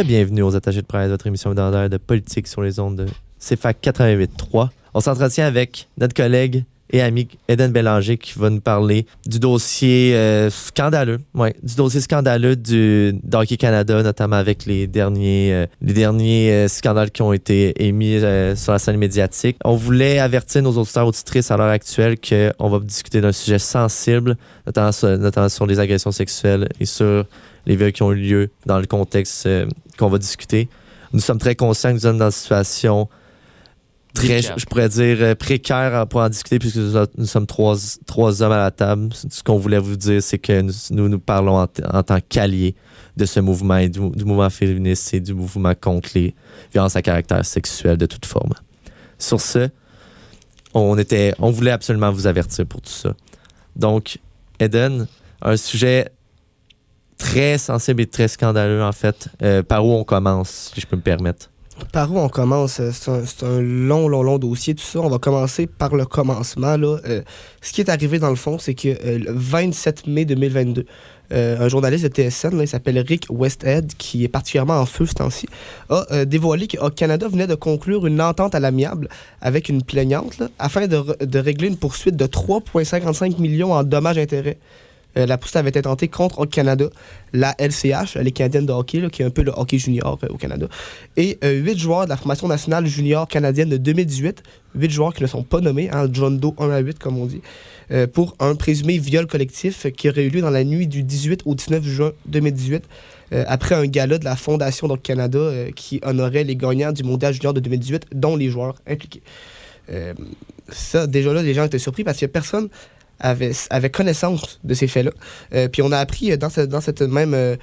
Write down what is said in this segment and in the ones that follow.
Bienvenue aux attachés de presse, votre émission hebdomadaire de politique sur les ondes de CFAC 88.3. On s'entretient avec notre collègue et ami Eden Bélanger qui va nous parler du dossier scandaleux, d'Hockey Canada, notamment avec les derniers scandales qui ont été émis sur la scène médiatique. On voulait avertir nos auditeurs auditrices à l'heure actuelle qu'on va discuter d'un sujet sensible, notamment sur les agressions sexuelles et sur les viols qui ont eu lieu dans le contexte qu'on va discuter. Nous sommes très conscients que nous sommes dans une situation très, je pourrais dire, précaire pour en discuter, puisque nous sommes trois hommes à la table. Ce qu'on voulait vous dire, c'est que nous parlons en tant qu'alliés de ce mouvement, et du mouvement féministe et du mouvement contre les violences à caractère sexuel de toute forme. Sur ce, on voulait absolument vous avertir pour tout ça. Donc, Eden, un sujet très sensible et très scandaleux, en fait. Par où on commence, si je peux me permettre? Par où on commence? C'est un long dossier, tout ça. On va commencer par le commencement. Là. Ce qui est arrivé, dans le fond, c'est que le 27 mai 2022, un journaliste de TSN, là, il s'appelle Rick Westhead, qui est particulièrement en feu ce temps-ci, a dévoilé que Canada venait de conclure une entente à l'amiable avec une plaignante là, afin de régler une poursuite de 3,55 millions en dommages-intérêts. La poursuite avait été tentée contre Hockey Canada, la LCH, les Canadiennes de hockey, là, qui est un peu le hockey junior au Canada, et 8 joueurs de la formation nationale junior canadienne de 2018, 8 joueurs qui ne sont pas nommés, John Doe 1-8 comme on dit, pour un présumé viol collectif qui aurait eu lieu dans la nuit du 18 au 19 juin 2018, après un gala de la Fondation d'Hockey Canada qui honorait les gagnants du mondial junior de 2018, dont les joueurs impliqués. Ça, déjà là, les gens étaient surpris parce que personne avait connaissance de ces faits-là. Puis on a appris dans cette même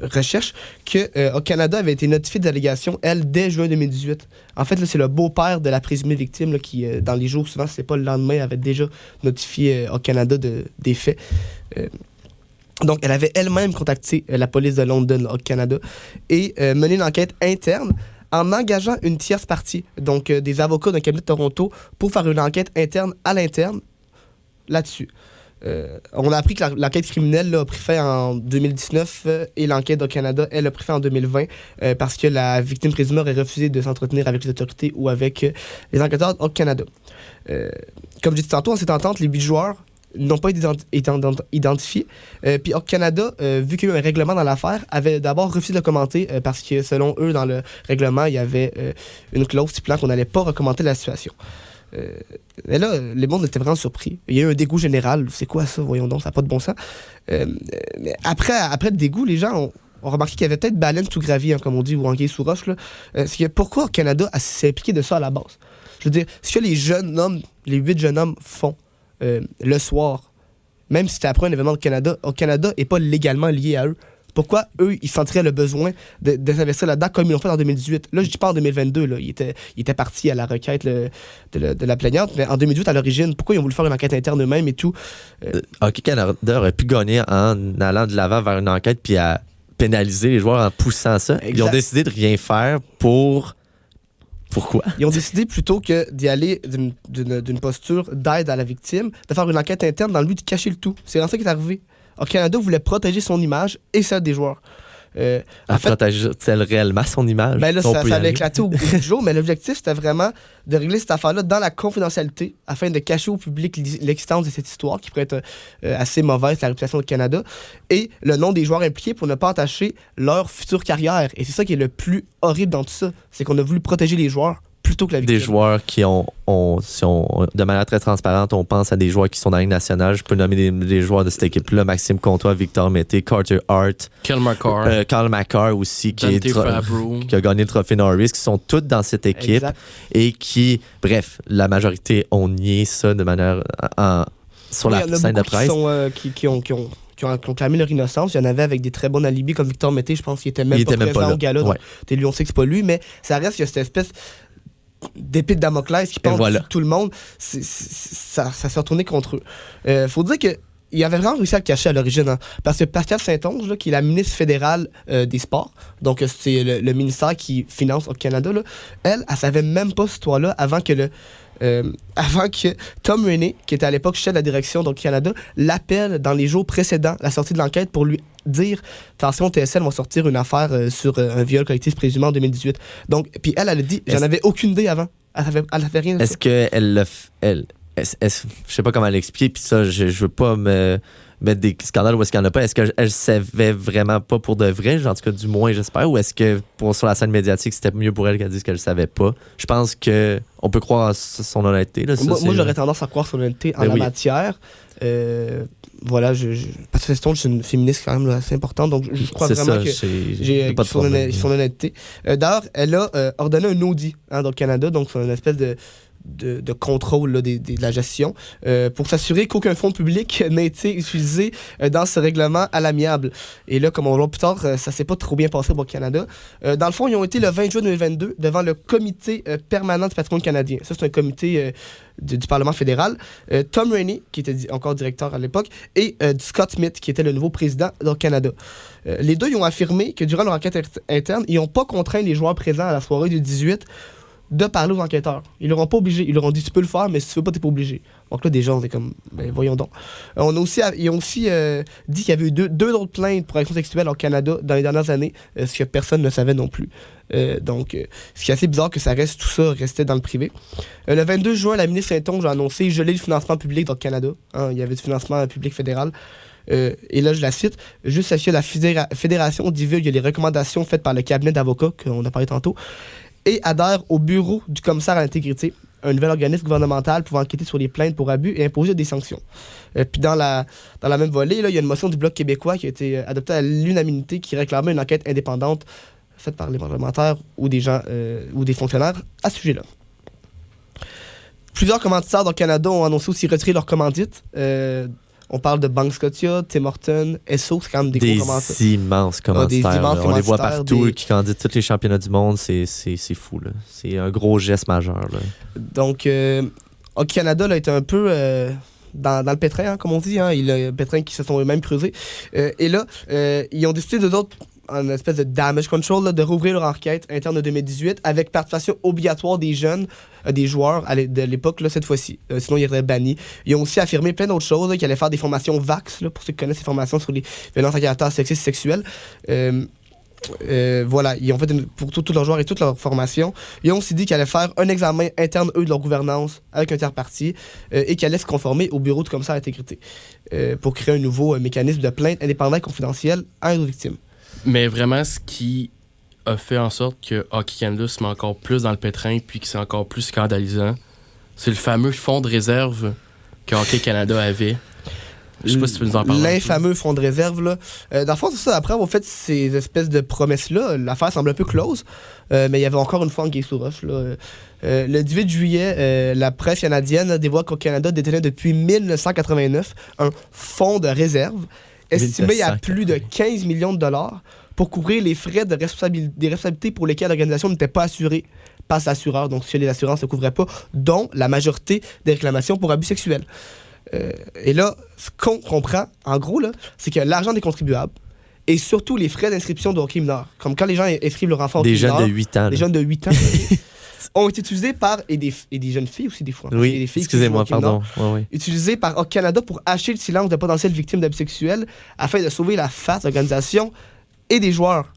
recherche que au Canada avait été notifié des allégations, dès juin 2018. En fait, là, c'est le beau-père de la présumée victime là, qui, dans les jours, souvent, c'est pas le lendemain, avait déjà notifié au Canada des faits. Donc, elle avait elle-même contacté la police de London, au Canada, et mené une enquête interne en engageant une tierce partie, donc des avocats d'un cabinet de Toronto, pour faire une enquête interne à l'interne là-dessus. On a appris que l'enquête criminelle là, a pris fin en 2019 et l'enquête au Canada, elle a pris fin en 2020 parce que la victime présumée aurait refusé de s'entretenir avec les autorités ou avec les enquêteurs au Canada. Comme j'ai dit tantôt, en cette entente, les 8 joueurs n'ont pas été identifiés. Puis au Canada, vu qu'il y a eu un règlement dans l'affaire, avait d'abord refusé de le commenter parce que selon eux, dans le règlement, il y avait une clause stipulant qu'on n'allait pas recommander la situation. Mais là, les mondes étaient vraiment surpris. Il y a eu un dégoût général. C'est quoi ça? Voyons donc, ça n'a pas de bon sens. Mais après le dégoût, les gens ont remarqué qu'il y avait peut-être baleine sous gravier, comme on dit, ou anguille sous roche. Là. C'est que pourquoi le Canada s'est impliqué de ça à la base? Je veux dire, ce que les jeunes hommes, les 8 jeunes hommes font le soir, même si c'était après un événement au Canada n'est pas légalement lié à eux. Pourquoi eux, ils sentiraient le besoin de s'investir là-dedans comme ils l'ont fait en 2018? Là, je dis pas en 2022, là, ils étaient partis à la requête de la plaignante, mais en 2018, à l'origine, pourquoi ils ont voulu faire une enquête interne eux-mêmes et tout? Hockey Canada aurait pu gagner en allant de l'avant vers une enquête puis à pénaliser les joueurs en poussant ça. Exact. Ils ont décidé de rien faire pour... Pourquoi? Ils ont décidé plutôt que d'y aller d'une posture d'aide à la victime, de faire une enquête interne dans le but de cacher le tout. C'est dans ça qui est arrivé. Au Canada voulait protéger son image et celle des joueurs. Protège-t-elle réellement son image? Ben là, ça avait éclaté au bout du jour, mais l'objectif, c'était vraiment de régler cette affaire-là dans la confidentialité afin de cacher au public l'existence de cette histoire qui pourrait être assez mauvaise, la réputation du Canada, et le nom des joueurs impliqués pour ne pas entacher leur future carrière. Et c'est ça qui est le plus horrible dans tout ça, c'est qu'on a voulu protéger les joueurs plutôt que la victime. Des joueurs qui ont de manière très transparente, on pense à des joueurs qui sont dans la Ligue nationale. Je peux nommer des joueurs de cette équipe-là: Maxime Comtois, Victor Mété, Carter Hart, Carl McCarr aussi, qui a gagné le trophée Norris, qui sont tous dans cette équipe. Exact. Et qui, bref, la majorité ont nié ça de manière sur la scène de presse. Qui ont clamé leur innocence. Il y en avait avec des très bons alibis comme Victor Mété, je pense qu'il était même pas présent au gala. Ouais. Lui, on sait que c'est pas lui, mais ça reste qu'il y a cette espèce d'épée de Damoclès qui pend dessus tout le monde. Ça s'est retourné contre eux. Faut dire que il avait vraiment réussi à le cacher à l'origine, hein, parce que Pascal Saint-Onge, là, qui est la ministre fédérale des Sports, donc c'est le ministère qui finance au Canada, là, elle savait même pas cette histoire-là avant que Tom Rainey, qui était à l'époque chef de la direction du Canada, l'appelle dans les jours précédents la sortie de l'enquête pour lui dire attention, TSN va sortir une affaire sur un viol collectif présumé en 2018. Donc, puis elle a dit j'en avais aucune idée avant. Elle avait rien de ça. Est-ce qu'elle l'a je sais pas comment l'expliquer, puis ça, je veux pas me mettre des scandales où est-ce qu'il n'y en a pas. Est-ce qu'elle savait vraiment pas pour de vrai, en tout cas du moins j'espère, ou est-ce que sur la scène médiatique c'était mieux pour elle qu'elle dise qu'elle savait pas? Je pense que on peut croire à son honnêteté. Là, moi j'aurais tendance à croire son honnêteté en la matière. Voilà, parce que je suis une féministe quand même là, assez importante, donc je crois vraiment que j'ai son honnêteté. D'ailleurs, elle a ordonné un audit dans le Canada, donc c'est une espèce de contrôle là, de la gestion pour s'assurer qu'aucun fonds public n'a été utilisé dans ce règlement à l'amiable. Et là, comme on va voir plus tard, ça s'est pas trop bien passé au Canada. Dans le fond, ils ont été le 20 juin 2022 devant le comité permanent du patrimoine canadien. Ça, c'est un comité du Parlement fédéral. Tom Rainey, qui était encore directeur à l'époque, et Scott Smith, qui était le nouveau président du Canada. Les deux, ils ont affirmé que durant leur enquête interne, ils n'ont pas contraint les joueurs présents à la soirée du 18 de parler aux enquêteurs. Ils leur ont pas obligé. Ils leur ont dit tu peux le faire, mais si tu veux pas, t'es pas obligé. Donc là, des gens, on est comme, voyons donc. Ils ont aussi dit qu'il y avait eu deux autres plaintes pour agression sexuelle au Canada dans les dernières années, ce que personne ne savait non plus. Donc, ce qui est assez bizarre que ça reste, tout ça restait dans le privé. Le 22 juin, la ministre Saint-Onge a annoncé geler le financement public dans le Canada. Il y avait du financement public fédéral. Et là, je la cite, juste à ce que la fédération divulgue les recommandations faites par le cabinet d'avocats, qu'on a parlé tantôt, et adhère au bureau du commissaire à l'intégrité, un nouvel organisme gouvernemental pouvant enquêter sur les plaintes pour abus et imposer des sanctions. Puis dans la même volée, là, il y a une motion du Bloc québécois qui a été adoptée à l'unanimité qui réclamait une enquête indépendante faite par les parlementaires ou des gens ou des fonctionnaires à ce sujet-là. Plusieurs commanditaires dans le Canada ont annoncé aussi retirer leur commandite. On parle de Banque Scotia, Tim Hortons, Esso, c'est quand même des gros commanditaires. Des immenses commanditaires. On les voit partout, qui candidatent tous les championnats du monde. C'est fou, là. C'est un gros geste majeur, là. Donc, au Canada, là, est un peu dans le pétrin, comme on dit. Il y a des pétrins qui se sont eux-mêmes creusés. Et là, ils ont décidé d'eux autres, en espèce de damage control, là, de rouvrir leur enquête interne de 2018 avec participation obligatoire des jeunes, des joueurs de l'époque, là, cette fois-ci. Sinon, ils seraient bannis. Ils ont aussi affirmé plein d'autres choses, là, qu'ils allaient faire des formations VAX, là, pour ceux qui connaissent ces formations sur les violences à caractère sexiste et sexuel. Voilà, ils ont fait pour tous leurs joueurs et toute leur formation. Ils ont aussi dit qu'ils allaient faire un examen interne, eux, de leur gouvernance avec un tiers parti et qu'ils allaient se conformer au bureau du commissaire à l'intégrité pour créer un nouveau mécanisme de plainte indépendant et confidentiel à nos victimes. Mais vraiment, ce qui a fait en sorte que Hockey Canada se met encore plus dans le pétrin puis que c'est encore plus scandalisant, c'est le fameux fonds de réserve que Hockey Canada avait. Je sais pas si tu peux nous en parler. L'infameux fonds de réserve, là. Dans le fond, c'est ça. Après avoir fait ces espèces de promesses-là, l'affaire semble un peu close. Mais il y avait encore une fois anguille sous roche, là. Le 18 juillet, la presse canadienne dévoile qu'au Canada détenait depuis 1989 un fonds de réserve estimé à plus de 15 millions de dollars pour couvrir les frais des responsabilités pour lesquelles l'organisation n'était pas assurée par ses assureurs, donc si les assurances ne couvraient pas, dont la majorité des réclamations pour abus sexuels. Et là, ce qu'on comprend, en gros, là, c'est que l'argent des contribuables et surtout les frais d'inscription de hockey mineur, comme quand les gens inscrivent leur enfant au hockey mineur, des jeunes de 8 ans. Des jeunes de 8 ans ont été utilisés par, et des jeunes filles aussi des fois. Oui, des filles excusez-moi, pardon. Oui. Utilisés par Hockey Canada pour hacher le silence de potentielles victimes d'abus sexuels afin de sauver la face de l'organisation et des joueurs.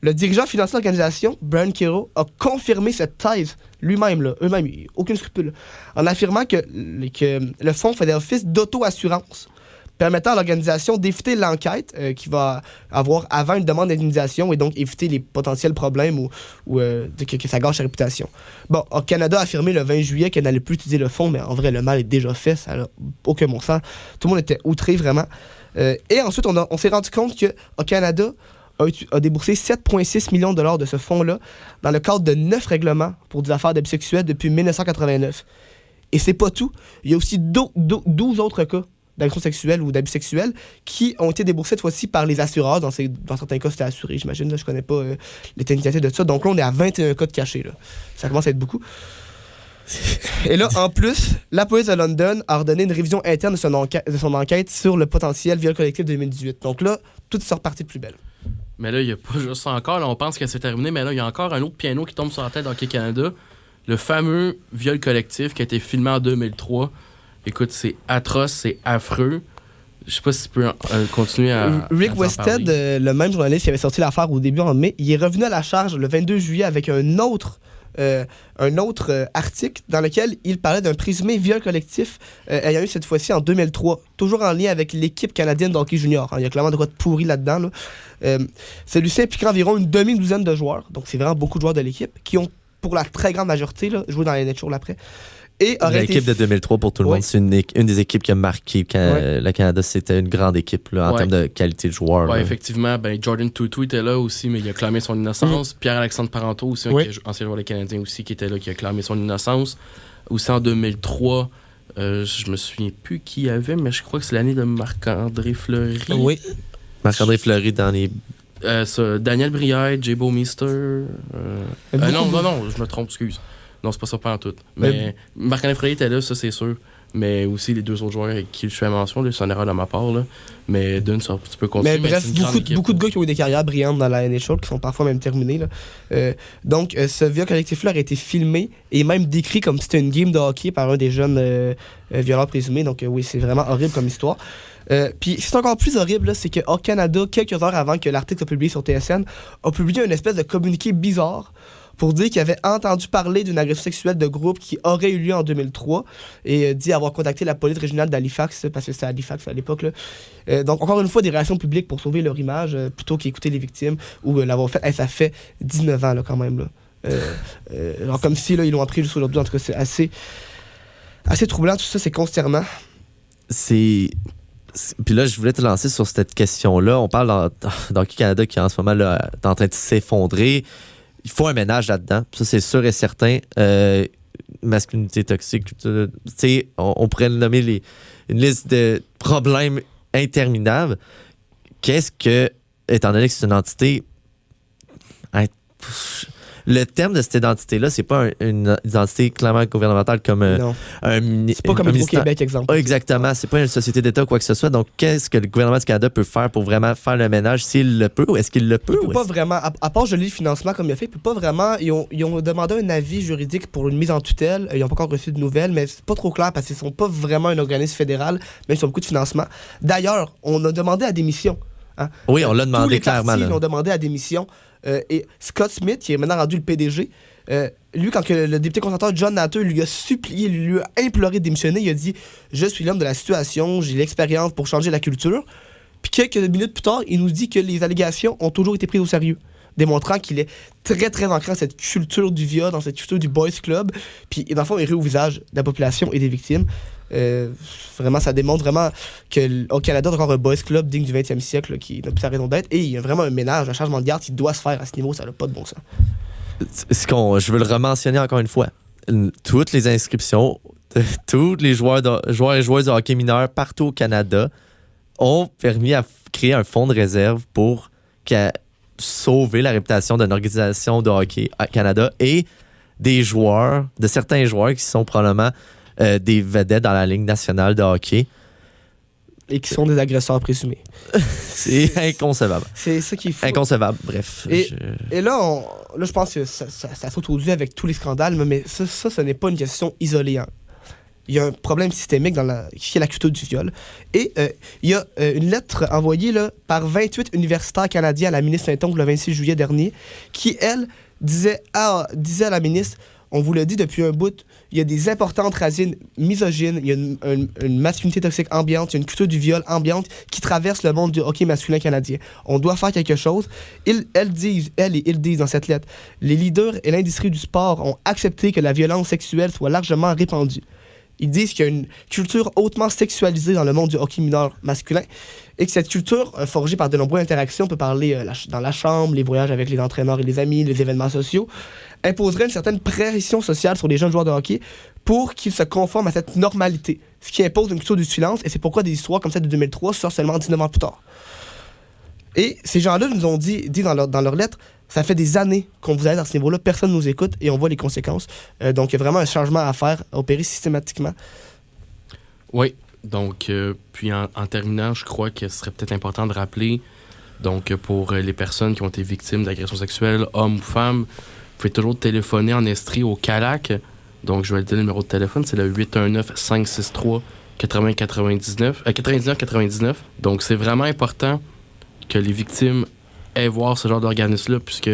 Le dirigeant financier de l'organisation, Brian Kiro, a confirmé cette thèse lui-même, eux-mêmes, aucun scrupule, en affirmant que le fonds fait office d'auto-assurance, permettant à l'organisation d'éviter l'enquête qui va avoir avant une demande d'indemnisation et donc éviter les potentiels problèmes ou que ça gâche sa réputation. Bon, au Canada a affirmé le 20 juillet qu'elle n'allait plus utiliser le fonds, mais en vrai, le mal est déjà fait, ça n'a aucun bon sens. Tout le monde était outré, vraiment. Et ensuite, on s'est rendu compte qu'au Canada, a déboursé 7,6 millions de dollars de ce fonds-là dans le cadre de 9 règlements pour des affaires d'abus sexuels depuis 1989. Et c'est pas tout. Il y a aussi 12 autres cas d'agression sexuelle ou d'abus sexuels qui ont été déboursés cette fois-ci par les assureurs. Dans certains cas, c'était assuré, j'imagine. Là, je connais pas les technicalités de ça. Donc là, on est à 21 cas de cachés. Là. Ça commence à être beaucoup. Et là, en plus, la police de London a ordonné une révision interne de son enquête sur le potentiel viol collectif de 2018. Donc là, tout est reparti de plus belle. Mais là, il n'y a pas juste ça encore. Là, on pense que c'est terminé, mais là, il y a encore un autre piano qui tombe sur la tête d'Hockey Canada. Le fameux viol collectif qui a été filmé en 2003. Écoute, c'est atroce, c'est affreux. Je sais pas si tu peux continuer à. Rick à en Westhead, parler. le même journaliste qui avait sorti l'affaire au début en mai, il est revenu à la charge le 22 juillet avec un autre article dans lequel il parlait d'un présumé viol collectif ayant eu cette fois-ci en 2003, toujours en lien avec l'équipe canadienne de hockey junior. Il y a clairement de quoi de pourri là-dedans. Là. Celui-ci impliquait environ une demi-douzaine de joueurs, donc c'est vraiment beaucoup de joueurs de l'équipe, qui ont, pour la très grande majorité, là, joué dans la NHL après. Et L'équipe de 2003, pour tout le monde, c'est une des équipes qui a marqué quand le Canada. C'était une grande équipe là, en termes de qualité de joueur. Ouais, là. effectivement. Jordan Tootoo était là aussi, mais il a clamé son innocence. Pierre-Alexandre Parenteau, aussi, ancien joueur des Canadiens aussi, qui était là, qui a clamé son innocence. Aussi en 2003, je me souviens plus qui y avait, mais je crois que c'est l'année de Marc-André Fleury. Oui. Marc-André Fleury dans les... Daniel Brière, Jay Bowmeister. Non, je me trompe, excuse. Non, c'est pas ça, pas en tout. Mais Marc-André Fleury était là, ça, c'est sûr. Mais aussi les deux autres joueurs avec qui je fais mention, c'est une erreur de ma part. Là. Mais Dune, tu peux continuer. Mais bref, beaucoup de gars qui ont eu des carrières brillantes dans la NHL, qui sont parfois même terminées. Là. Donc, ce viol collectif-là a été filmé et même décrit comme si c'était une game de hockey par un des jeunes violeurs présumés. Donc, oui, c'est vraiment horrible comme histoire. Puis, c'est encore plus horrible, là, c'est qu'au Canada, quelques heures avant que l'article soit publié sur TSN, a publié une espèce de communiqué bizarre pour dire qu'il avait entendu parler d'une agression sexuelle de groupe qui aurait eu lieu en 2003 et dit avoir contacté la police régionale d'Halifax, parce que c'était Halifax à l'époque. Là. Donc, encore une fois, des réactions publiques pour sauver leur image plutôt qu'écouter les victimes ou l'avoir fait. Ça fait 19 ans là, quand même. Là. Genre comme si là, ils l'ont appris juste aujourd'hui. En tout cas, c'est assez troublant. Tout ça, c'est consternant. Puis là, je voulais te lancer sur cette question-là. On parle d'Hockey Canada qui, en ce moment, là, est en train de s'effondrer. Il faut un ménage là-dedans. Ça, c'est sûr et certain. Masculinité toxique. On pourrait nommer une liste de problèmes interminables. Qu'est-ce que, étant donné que c'est une entité... Le terme de cette identité-là, c'est pas une identité clairement gouvernementale comme c'est pas comme le Québec, exemple. Exactement. C'est pas une société d'État ou quoi que ce soit. Donc, qu'est-ce que le gouvernement du Canada peut faire pour vraiment faire le ménage, s'il le peut, ou est-ce qu'il le peut? Il peut pas vraiment, à part geler le financement comme il a fait, il peut pas vraiment. Ils ont demandé un avis juridique pour une mise en tutelle. Ils n'ont pas encore reçu de nouvelles, mais c'est pas trop clair parce qu'ils sont pas vraiment un organisme fédéral, mais ils ont beaucoup de financement. D'ailleurs, on a demandé à démission. Hein? Oui, on l'a demandé tous les clairement. Ils l'ont demandé à démission. Et Scott Smith, qui est maintenant rendu le PDG, lui, quand le député conservateur John Natter lui a supplié, lui a imploré de démissionner, il a dit « Je suis l'homme de la situation, j'ai l'expérience pour changer la culture. » Puis quelques minutes plus tard, il nous dit que les allégations ont toujours été prises au sérieux, démontrant qu'il est très, très ancré dans cette culture du viol, dans cette culture du boys club. Puis, dans le fond, il rit au visage de la population et des victimes. Vraiment, ça démontre vraiment qu'au Canada, il y a encore un boys club digne du 20e siècle là, qui n'a plus sa raison d'être. Et il y a vraiment un ménage, un changement de garde qui doit se faire à ce niveau. Ça n'a pas de bon sens. Je veux le rementionner encore une fois. Toutes les inscriptions de tous les joueurs et joueuses de hockey mineur partout au Canada ont permis à créer un fonds de réserve pour sauver la réputation d'une organisation de hockey à Canada et de certains joueurs qui sont probablement des vedettes dans la Ligue nationale de hockey. Et qui sont des agresseurs présumés. C'est inconcevable. C'est ça qu'il faut. Inconcevable, bref. Et là, je pense que ça saute au dessus avec tous les scandales, mais ça, ce n'est pas une question isolée. Hein. Il y a un problème systémique qui est la culture du viol. Et il y a une lettre envoyée là, par 28 universitaires canadiens à la ministre Saint-Onge le 26 juillet dernier, qui, elle, disait à la ministre, on vous l'a dit depuis un bout, il y a des importantes racines misogynes, il y a une masculinité toxique ambiante, il y a une culture du viol ambiante qui traverse le monde du hockey masculin canadien. On doit faire quelque chose. Ils disent dans cette lettre, les leaders et l'industrie du sport ont accepté que la violence sexuelle soit largement répandue. Ils disent qu'il y a une culture hautement sexualisée dans le monde du hockey mineur masculin et que cette culture, forgée par de nombreuses interactions, on peut parler dans la chambre, les voyages avec les entraîneurs et les amis, les événements sociaux, imposerait une certaine pression sociale sur les jeunes joueurs de hockey pour qu'ils se conforment à cette normalité, ce qui impose une culture du silence, et c'est pourquoi des histoires comme celle de 2003 sortent seulement 19 ans plus tard. Et ces gens-là nous ont dit dans leur lettre, ça fait des années qu'on vous aide à ce niveau-là, personne ne nous écoute et on voit les conséquences. Donc, il y a vraiment un changement à faire, à opérer systématiquement. Oui, donc, puis en terminant, je crois que ce serait peut-être important de rappeler, donc, pour les personnes qui ont été victimes d'agressions sexuelles, hommes ou femmes, vous pouvez toujours téléphoner en Estrie au CALAC. Donc, je vais le dire, le numéro de téléphone, c'est le 99-99. Donc, c'est vraiment important que les victimes aient voir ce genre d'organisme-là, puisque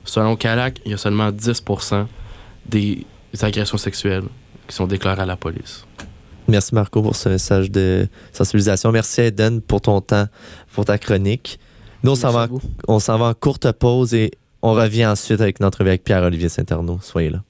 selon CALAC, il y a seulement 10% des agressions sexuelles qui sont déclarées à la police. Merci Marco pour ce message de sensibilisation. Merci Eden pour ton temps, pour ta chronique. Nous, on s'en va en courte pause et on revient ensuite avec notre entrevue avec Pierre-Olivier Saint-Arnaud. Soyez là.